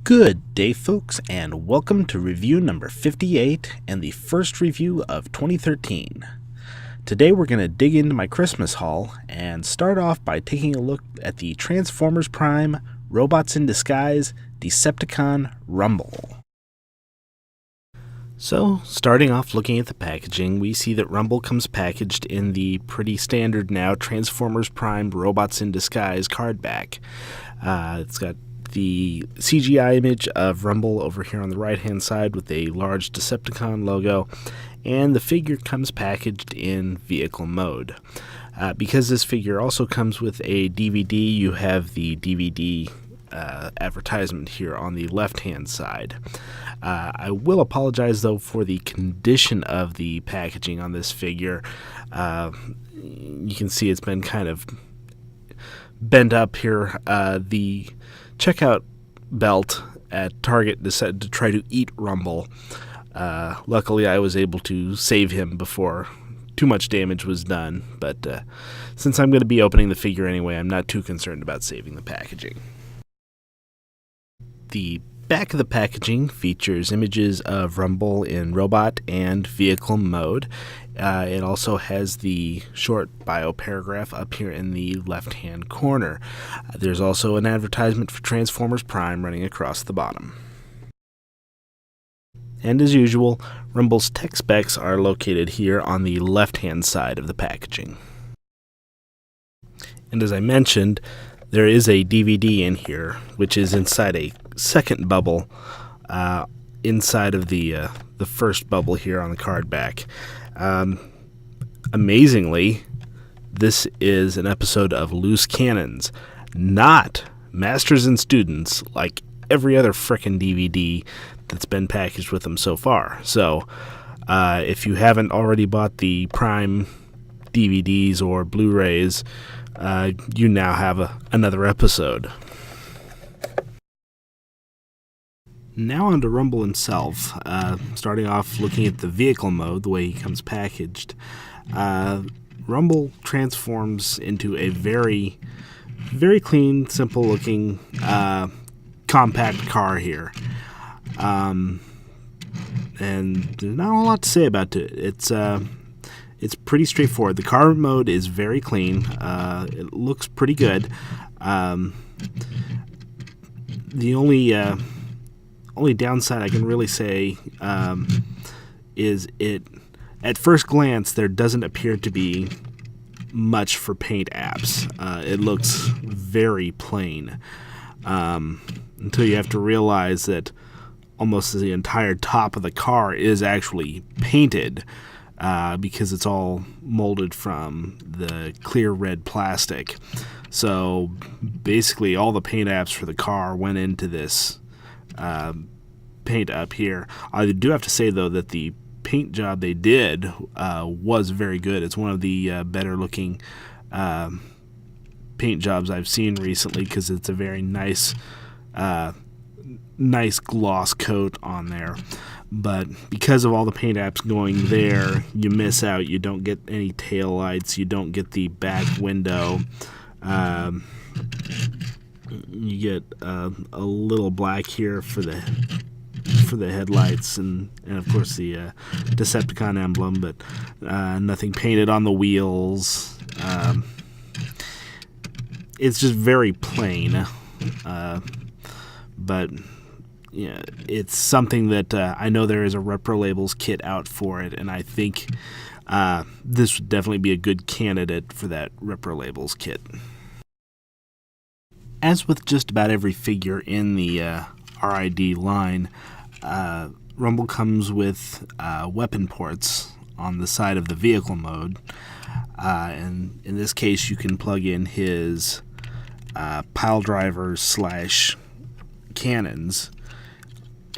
Good day, folks, and welcome to review number 58 and the first review of 2013. Today we're going to dig into my Christmas haul and start off by taking a look at the Transformers Prime Robots in Disguise Decepticon Rumble. So, starting off looking at the packaging, we see that Rumble comes packaged in the pretty standard now Transformers Prime Robots in Disguise card back. It's got the CGI image of Rumble over here on the right hand side with a large Decepticon logo, and the figure comes packaged in vehicle mode. Because this figure also comes with a DVD, you have the DVD advertisement here on the left hand side. I will apologize though for the condition of the packaging on this figure. You can see it's been kind of bent up here. The checkout belt at Target decided to try to eat Rumble. Luckily I was able to save him before too much damage was done, but since I'm going to be opening the figure anyway, I'm not too concerned about saving the packaging. The back of the packaging features images of Rumble in robot and vehicle mode. It also has the short bio paragraph up here in the left-hand corner. There's also an advertisement for Transformers Prime running across the bottom. And as usual, Rumble's tech specs are located here on the left-hand side of the packaging. And as I mentioned, there is a DVD in here, which is inside a second bubble inside of the first bubble here on the card back. Amazingly, this is an episode of Loose Cannons, not Masters and Students, like every other frickin' DVD that's been packaged with them so far. So, if you haven't already bought the Prime DVDs or Blu-rays, you now have another episode. Now on to Rumble himself. Starting off looking at the vehicle mode, the way he comes packaged. Rumble transforms into a very, very clean, simple looking compact car here. And there's not a lot to say about it. It's pretty straightforward. The car mode is very clean. It looks pretty good. The only downside I can really say is it, at first glance, there doesn't appear to be much for paint apps. It looks very plain until you have to realize that almost the entire top of the car is actually painted. Because it's all molded from the clear red plastic. So basically all the paint apps for the car went into this paint up here. I do have to say though that the paint job they did was very good. It's one of the better looking paint jobs I've seen recently, because it's a very nice gloss coat on there. But because of all the paint apps going there, you miss out. You don't get any tail lights. You don't get the back window. You get a little black here for the headlights, and of course the Decepticon emblem, but nothing painted on the wheels. It's just very plain. But yeah, it's something that I know there is a Repro Labels kit out for it, and I think this would definitely be a good candidate for that Repro Labels kit. As with just about every figure in the RID line, Rumble comes with weapon ports on the side of the vehicle mode, and in this case you can plug in his pile drivers / cannons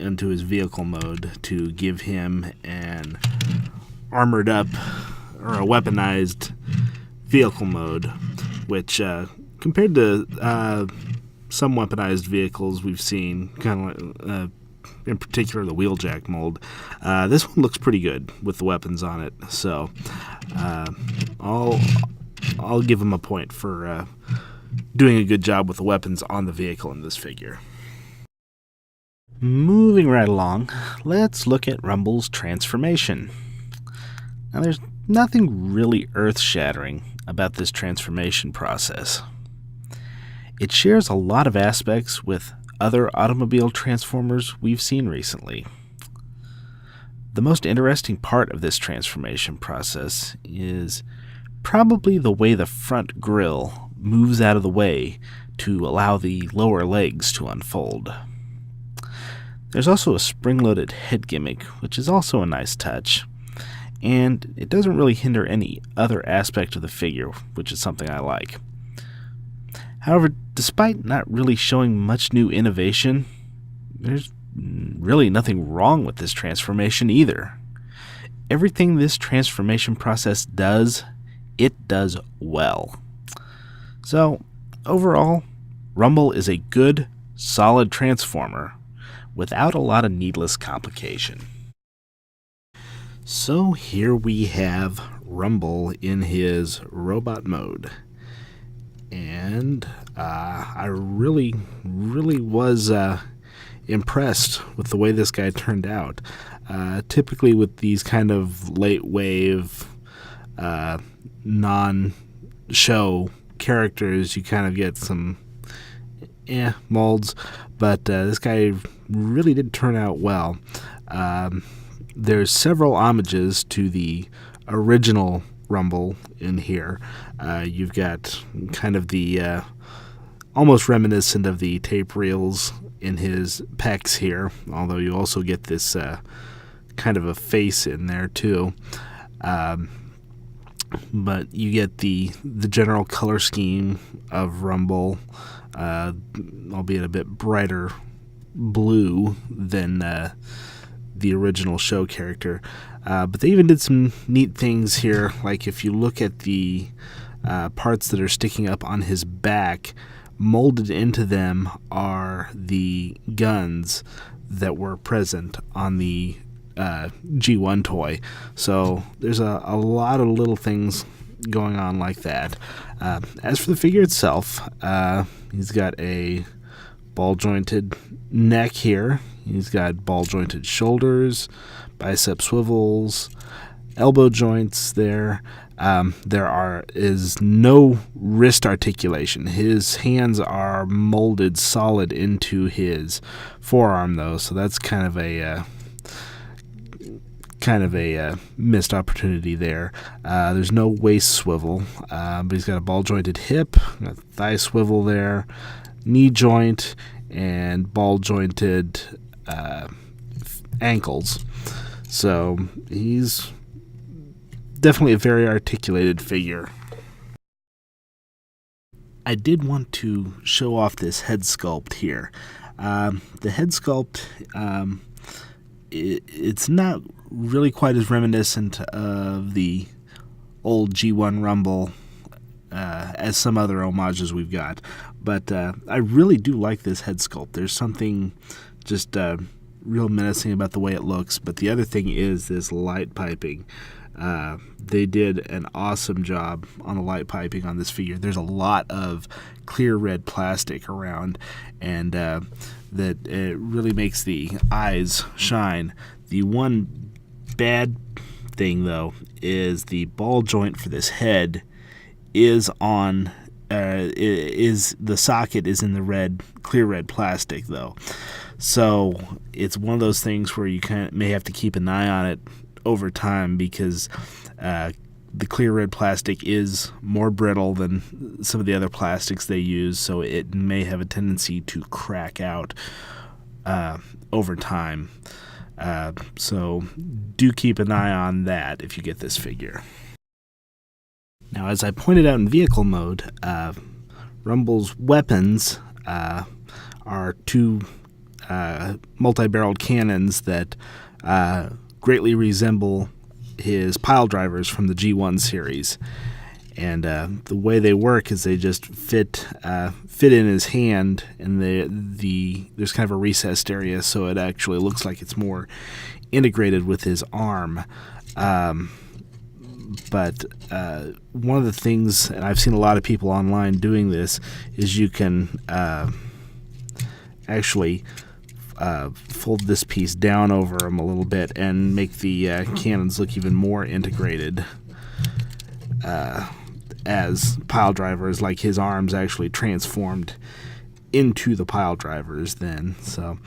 into his vehicle mode to give him an armored up or a weaponized vehicle mode, which compared to some weaponized vehicles we've seen, kind of in particular the wheeljack mold, this one looks pretty good with the weapons on it. So I'll give him a point for doing a good job with the weapons on the vehicle in this figure. Moving right along, let's look at Rumble's transformation. Now, there's nothing really earth-shattering about this transformation process. It shares a lot of aspects with other automobile transformers we've seen recently. The most interesting part of this transformation process is probably the way the front grille moves out of the way to allow the lower legs to unfold. There's also a spring-loaded head gimmick, which is also a nice touch, and it doesn't really hinder any other aspect of the figure, which is something I like. However, despite not really showing much new innovation, there's really nothing wrong with this transformation either. Everything this transformation process does, it does well. So, overall, Rumble is a good, solid transformer without a lot of needless complication. So here we have Rumble in his robot mode. And I really was impressed with the way this guy turned out. Typically with these kind of late wave, non-show characters, you kind of get some molds, but this guy really did turn out well. There's several homages to the original Rumble in here. You've got kind of the almost reminiscent of the tape reels in his pecs here, although you also get this kind of a face in there too. But you get the general color scheme of Rumble, albeit a bit brighter blue than the original show character. But they even did some neat things here, like if you look at the parts that are sticking up on his back, molded into them are the guns that were present on the G1 toy. So there's a lot of little things going on like that. As for the figure itself, he's got a ball-jointed neck here. He's got ball-jointed shoulders, bicep swivels, elbow joints there. There is no wrist articulation. His hands are molded solid into his forearm, though, so that's kind of a missed opportunity there. There's no waist swivel, but he's got a ball-jointed hip, got thigh swivel there, knee joint, and ball-jointed ankles. So he's definitely a very articulated figure. I did want to show off this head sculpt here. The head sculpt, it's not really quite as reminiscent of the old G1 Rumble as some other homages we've got. But I really do like this head sculpt. There's something just real menacing about the way it looks. But the other thing is this light piping. They did an awesome job on the light piping on this figure. There's a lot of clear red plastic around, and that it really makes the eyes shine. The one bad thing, though, is the ball joint for this head is on the socket is in the clear red plastic, though. So it's one of those things where you may have to keep an eye on it over time, because the clear red plastic is more brittle than some of the other plastics they use, so it may have a tendency to crack out over time. So do keep an eye on that if you get this figure. Now, as I pointed out in vehicle mode, Rumble's weapons are two multi-barreled cannons that greatly resemble his pile drivers from the G1 series. And the way they work is they just fit in his hand, and there's kind of a recessed area, so it actually looks like it's more integrated with his arm. But one of the things, and I've seen a lot of people online doing this, is you can actually fold this piece down over him a little bit and make the cannons look even more integrated as pile drivers, like his arms actually transformed into the pile drivers then. So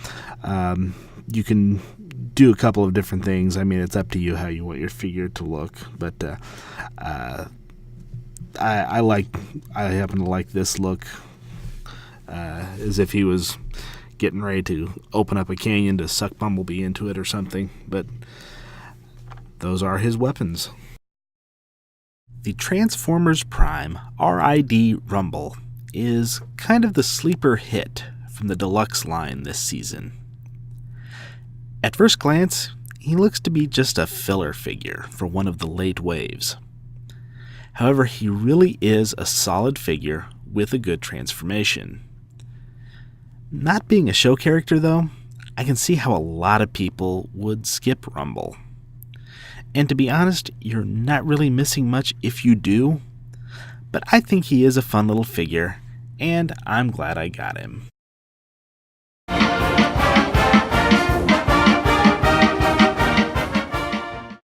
you can do a couple of different things. I mean, it's up to you how you want your figure to look, but I happen to like this look, as if he was getting ready to open up a canyon to suck Bumblebee into it or something. But those are his weapons. The Transformers Prime RID Rumble is kind of the sleeper hit from the deluxe line this season. At first glance, he looks to be just a filler figure for one of the late waves. However, he really is a solid figure with a good transformation. Not being a show character, though, I can see how a lot of people would skip Rumble. And to be honest, you're not really missing much if you do, but I think he is a fun little figure, and I'm glad I got him.